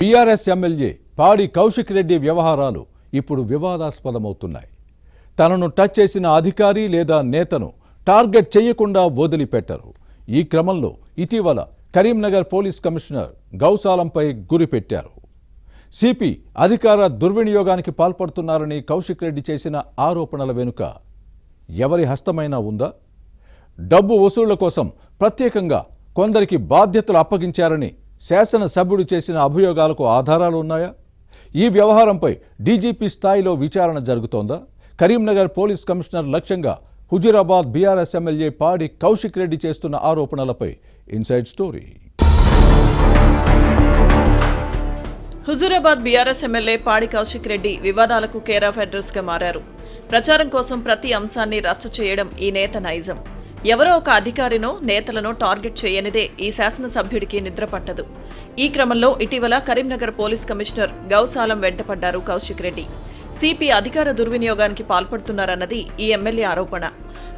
TRS MLA పాడి కౌశిక్ రెడ్డి వ్యవహారాలు ఇప్పుడు వివాదాస్పదమవుతున్నాయి. తనను టచ్ చేసిన అధికారి లేదా నేతను టార్గెట్ చేయకుండా వదిలిపెట్టరు. ఈ క్రమంలో ఇటీవల కరీంనగర్ పోలీస్ కమిషనర్ గౌసాలంపై గురిపెట్టారు. సిపి అధికార దుర్వినియోగానికి పాల్పడుతున్నారని కౌశిక్ రెడ్డి చేసిన ఆరోపణల వెనుక ఎవరి హస్తమైనా ఉందా? డబ్బు వసూళ్ల కోసం ప్రత్యేకంగా కొందరికి బాధ్యతలు అప్పగించారని శాసనసభ్యుడు చేసిన అభియోగాలకు ఆధారాలు ఉన్నాయా? ఈ వ్యవహారంపై డీజీపీ స్థాయిలో విచారణ జరుగుతోందా? కరీంనగర్ పోలీస్ కమిషనర్ లక్ష్యంగా హుజూరాబాద్ బీఆర్ఎస్ ఎమ్మెల్యే పాడి కౌశిక్ రెడ్డి చేస్తున్న ఆరోపణలపై inside story. Huzurabad BRS MLA పాడి కౌశిక్ రెడ్డి వివాదాలకు కేర్ ఆఫ్ అడ్రస్ గా మారారు. ప్రచారం కోసం ప్రతి అంశాన్ని రచ్చ చేయడం ఈ నేత నైజం. ఎవరో ఒక అధికారినో నేతలను టార్గెట్ చేయనిదే ఈ శాసనసభ్యుడికి నిద్ర పట్టదు. ఈ క్రమంలో ఇటీవల కరీంనగర్ పోలీస్ కమిషనర్ గౌసాలం వెంటపడ్డారు కౌశిక్ రెడ్డి. సిపి అధికార దుర్వినియోగానికి పాల్పడుతున్నారన్నది ఈ ఎమ్మెల్యే ఆరోపణ.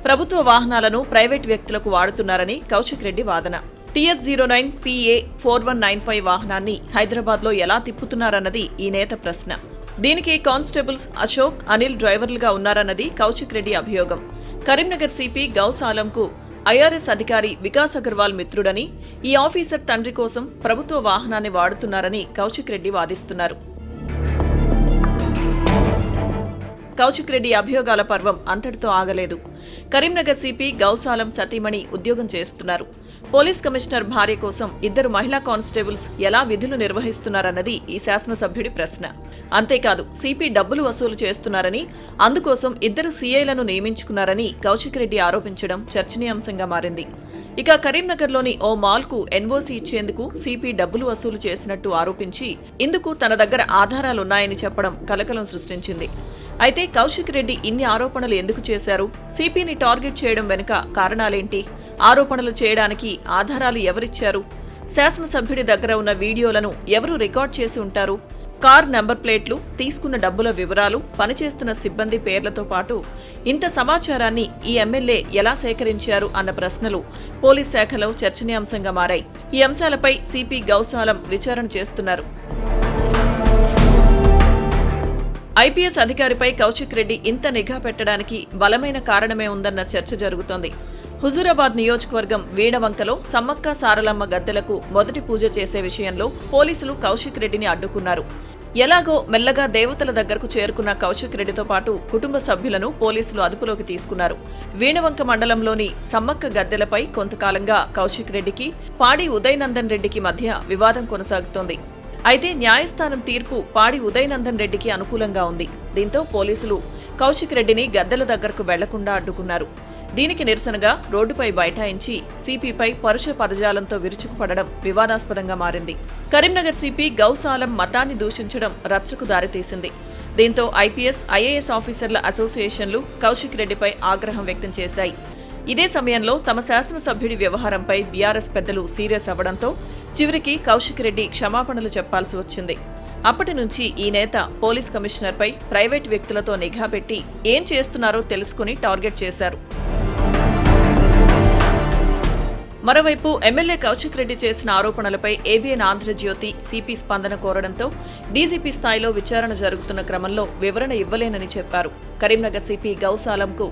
ప్రభుత్వ వాహనాలను ప్రైవేట్ వ్యక్తులకు వాడుతున్నారని కౌశిక్ రెడ్డి వాదన. TS09 PA 4195 వాహనాన్ని హైదరాబాద్లో ఎలా తిప్పుతున్నారన్నది ఈ నేత ప్రశ్న. దీనికి కానిస్టేబుల్స్ అశోక్, అనిల్ డ్రైవర్లుగా ఉన్నారన్నది కౌశిక్ రెడ్డి అభియోగం. కరీంనగర్ సిపి గౌసాలంకు IRS అధికారి వికాస్ అగర్వాల్ మిత్రుడని, ఈ ఆఫీసర్ తండ్రి కోసం ప్రభుత్వ వాహనాన్ని వాడుతున్నారని కౌశిక్ రెడ్డి వాదిస్తున్నారు. కౌశిక్ రెడ్డి అభియోగాల పర్వం అంతటితో ఆగలేదు. కరీంనగర్ సిపి గౌసాలం సతీమణి ఉద్యోగం చేస్తున్నారు. పోలీస్ కమిషనర్ భార్య కోసం ఇద్దరు మహిళా కానిస్టేబుల్స్ ఎలా విధులు నిర్వహిస్తున్నారన్నది ఈ శాసనసభ్యుడి ప్రశ్న. అంతేకాదు సిపి డబ్బులు వసూలు చేస్తున్నారని, అందుకోసం ఇద్దరు సీఐలను నియమించుకున్నారని కౌశిక్ రెడ్డి ఆరోపించడం చర్చనీయాంశంగా మారింది. ఇక కరీంనగర్లోని ఓ మాల్కు ఎన్ఓసీ ఇచ్చేందుకు సిపి డబ్బులు వసూలు చేసినట్టు ఆరోపించి ఇందుకు తన దగ్గర ఆధారాలున్నాయని చెప్పడం కలకలం సృష్టించింది. అయితే కౌశిక్ రెడ్డి ఇన్ని ఆరోపణలు ఎందుకు చేశారు? సిపిని టార్గెట్ చేయడం వెనుక కారణాలేంటి? ఆరోపణలు చేయడానికి ఆధారాలు ఎవరిచ్చారు? శాసనసభ్యుడి దగ్గర ఉన్న వీడియోలను ఎవరు రికార్డ్ చేసి ఉంటారు? కార్ నెంబర్ ప్లేట్లు, తీసుకున్న డబ్బుల వివరాలు, పనిచేస్తున్న సిబ్బంది పేర్లతో పాటు ఇంత సమాచారాన్ని ఈ ఎమ్మెల్యే ఎలా సేకరించారు అన్న ప్రశ్నలు పోలీస్ శాఖలో చర్చనీయాంశంగా మారాయి. ఈ అంశాలపై సిపి గౌసాలం విచారణ చేస్తున్నారు. ఐపీఎస్ అధికారిపై కౌశిక్ రెడ్డి ఇంత నిఘా పెట్టడానికి బలమైన కారణమే ఉందన్న చర్చ జరుగుతోంది. హుజూరాబాద్ నియోజకవర్గం వీణవంకలో సమ్మక్క సారలమ్మ గద్దెలకు మొదటి పూజ చేసే విషయంలో పోలీసులు కౌశిక్ రెడ్డిని అడ్డుకున్నారు. ఎలాగో మెల్లగా దేవతల దగ్గరకు చేరుకున్న కౌశిక్ రెడ్డితో పాటు కుటుంబ సభ్యులను పోలీసులు అదుపులోకి తీసుకున్నారు. వీణవంక మండలంలోని సమ్మక్క గద్దెలపై కొంతకాలంగా కౌశిక్ రెడ్డికి, పాడి ఉదయనందన్ రెడ్డికి మధ్య వివాదం కొనసాగుతోంది. అయితే న్యాయస్థానం తీర్పు పాడి ఉదయనందన్ రెడ్డికి అనుకూలంగా ఉంది. దీంతో పోలీసులు కౌశిక్ రెడ్డిని గద్దెల దగ్గరకు వెళ్లకుండా అడ్డుకున్నారు. దీనికి నిరసనగా రోడ్డుపై బైఠాయించి సిపిపై పరుష పదజాలంతో విరుచుకుపడడం వివాదాస్పదంగా మారింది. కరీంనగర్ సిపి గౌసాలం మతాన్ని దూషించడం రచ్చకు దారితీసింది. దీంతో ఐపీఎస్, IAS ఆఫీసర్ల అసోసియేషన్లు కౌశిక్ రెడ్డిపై ఆగ్రహం వ్యక్తం చేశాయి. ఇదే సమయంలో తమ శాసనసభ్యుడి వ్యవహారంపై బీఆర్ఎస్ పెద్దలు సీరియస్ అవ్వడంతో చివరికి కౌశిక్ రెడ్డి క్షమాపణలు చెప్పాల్సి వచ్చింది. అప్పటి నుంచి ఈ నేత పోలీస్ కమిషనర్పై ప్రైవేట్ వ్యక్తులతో నిఘా పెట్టి ఏం చేస్తున్నారో తెలుసుకుని టార్గెట్ చేశారు. మరోవైపు ఎమ్మెల్యే కౌశిక్ రెడ్డి చేసిన ఆరోపణలపై ABN ఆంధ్రజ్యోతి సిపి స్పందన కోరడంతో డీజీపీ స్థాయిలో విచారణ జరుగుతున్న క్రమంలో వివరణ ఇవ్వలేనని చెప్పారు. కరీంనగర్ సిపి గౌసాలంకు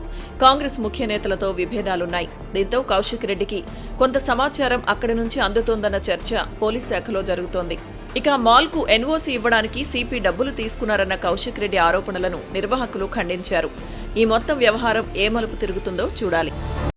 కాంగ్రెస్ ముఖ్య నేతలతో విభేదాలున్నాయి. దీంతో కౌశిక్ రెడ్డికి కొంత సమాచారం అక్కడి నుంచి అందుతోందన్న చర్చ పోలీస్ శాఖలో జరుగుతోంది. ఇక మాల్కు ఎన్ఓసీ ఇవ్వడానికి సిపి డబ్బులు తీసుకున్నారన్న కౌశిక్ రెడ్డి ఆరోపణలను నిర్వాహకులు ఖండించారు. ఈ మొత్తం వ్యవహారం ఏ మలుపు తిరుగుతుందో చూడాలి.